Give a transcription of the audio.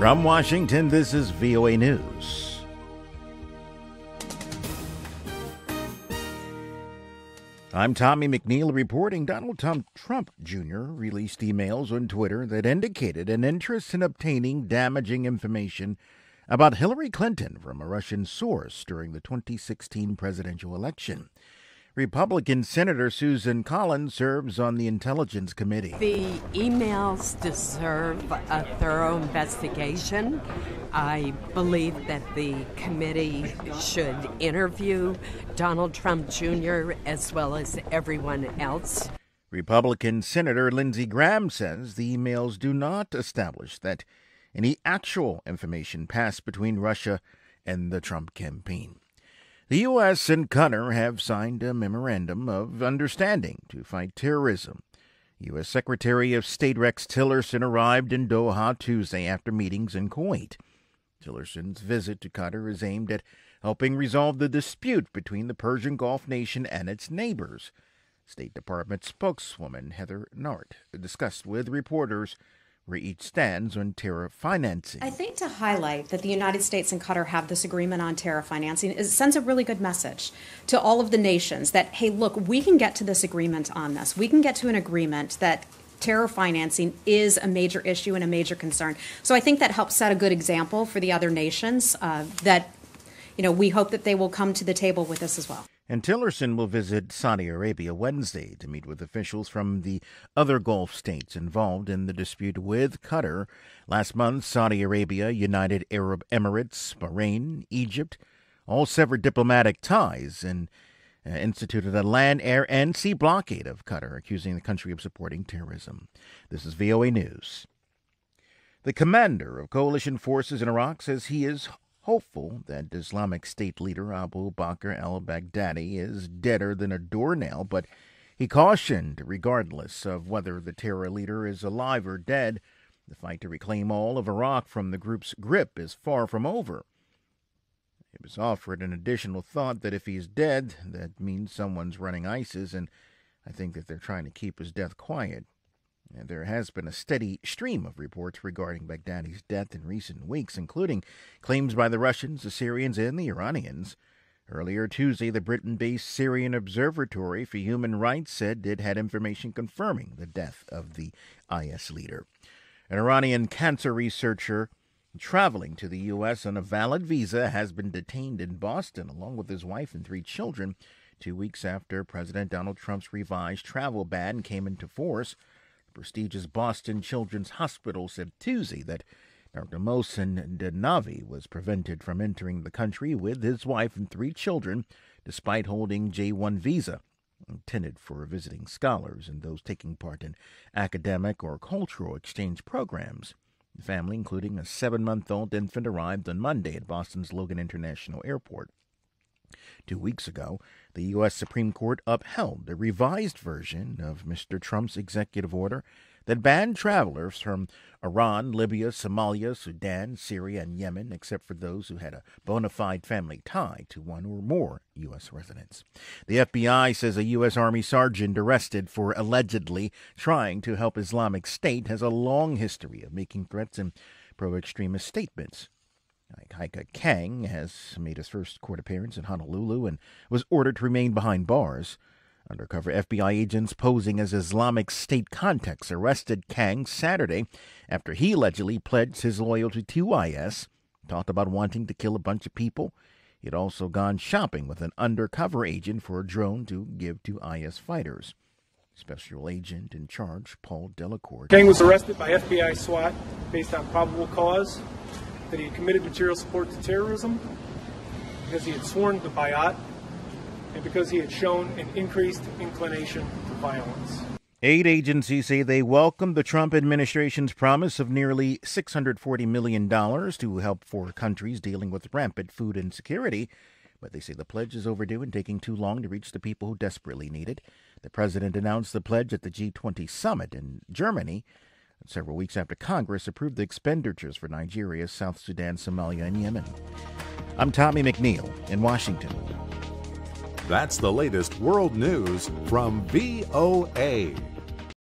From Washington, this is VOA News. I'm Tommy McNeil reporting. Donald Trump Jr. released emails on Twitter that indicated an interest in obtaining damaging information about Hillary Clinton from a Russian source during the 2016 presidential election. Republican Senator Susan Collins serves on the Intelligence Committee. The emails deserve a thorough investigation. I believe that the committee should interview Donald Trump Jr. as well as everyone else. Republican Senator Lindsey Graham says the emails do not establish that any actual information passed between Russia and the Trump campaign. The U.S. and Qatar have signed a memorandum of understanding to fight terrorism. U.S. Secretary of State Rex Tillerson arrived in Doha Tuesday after meetings in Kuwait. Tillerson's visit to Qatar is aimed at helping resolve the dispute between the Persian Gulf nation and its neighbors. State Department spokeswoman Heather Nauert discussed with reporters where each stands on terror financing. I think to highlight that the United States and Qatar have this agreement on terror financing, it sends a really good message to all of the nations that, hey, look, we can get to this agreement on this. We can get to an agreement that terror financing is a major issue and a major concern. So I think that helps set a good example for the other nations that, we hope that they will come to the table with us as well. And Tillerson will visit Saudi Arabia Wednesday to meet with officials from the other Gulf states involved in the dispute with Qatar. Last month, Saudi Arabia, United Arab Emirates, Bahrain, Egypt all severed diplomatic ties and instituted a land, air, and sea blockade of Qatar, accusing the country of supporting terrorism. This is VOA News. The commander of coalition forces in Iraq says he is hopeful that Islamic State leader Abu Bakr al-Baghdadi is deader than a doornail, but he cautioned, regardless of whether the terror leader is alive or dead, the fight to reclaim all of Iraq from the group's grip is far from over. It was offered an additional thought that if he's dead, that means someone's running ISIS, and I think that they're trying to keep his death quiet. And there has been a steady stream of reports regarding Baghdadi's death in recent weeks, including claims by the Russians, the Syrians, and the Iranians. Earlier Tuesday, the Britain-based Syrian Observatory for Human Rights said it had information confirming the death of the IS leader. An Iranian cancer researcher traveling to the U.S. on a valid visa has been detained in Boston, along with his wife and 3 children, 2 weeks after President Donald Trump's revised travel ban came into force. Prestigious Boston Children's Hospital said Tuesday that Dr. Mohsen Denavi was prevented from entering the country with his wife and 3 children, despite holding J-1 visa, intended for visiting scholars and those taking part in academic or cultural exchange programs. The family, including a 7-month-old infant, arrived on Monday at Boston's Logan International Airport. 2 weeks ago, the U.S. Supreme Court upheld the revised version of Mr. Trump's executive order that banned travelers from Iran, Libya, Somalia, Sudan, Syria, and Yemen, except for those who had a bona fide family tie to one or more U.S. residents. The FBI says a U.S. Army sergeant arrested for allegedly trying to help Islamic State has a long history of making threats and pro-extremist statements. Haika Kang has made his first court appearance in Honolulu and was ordered to remain behind bars. Undercover FBI agents posing as Islamic State contacts arrested Kang Saturday after he allegedly pledged his loyalty to IS, talked about wanting to kill a bunch of people. He had also gone shopping with an undercover agent for a drone to give to IS fighters. Special Agent in charge, Paul Delacourt. Kang was arrested by FBI SWAT based on probable cause that he had committed material support to terrorism, because he had sworn to Bayat, and because he had shown an increased inclination to violence. Aid agencies say they welcome the Trump administration's promise of nearly $640 million to help 4 countries dealing with rampant food insecurity, but they say the pledge is overdue and taking too long to reach the people who desperately need it. The president announced the pledge at the G20 summit in Germany, several weeks after Congress approved the expenditures for Nigeria, South Sudan, Somalia, and Yemen. I'm Tommy McNeil in Washington. That's the latest world news from VOA.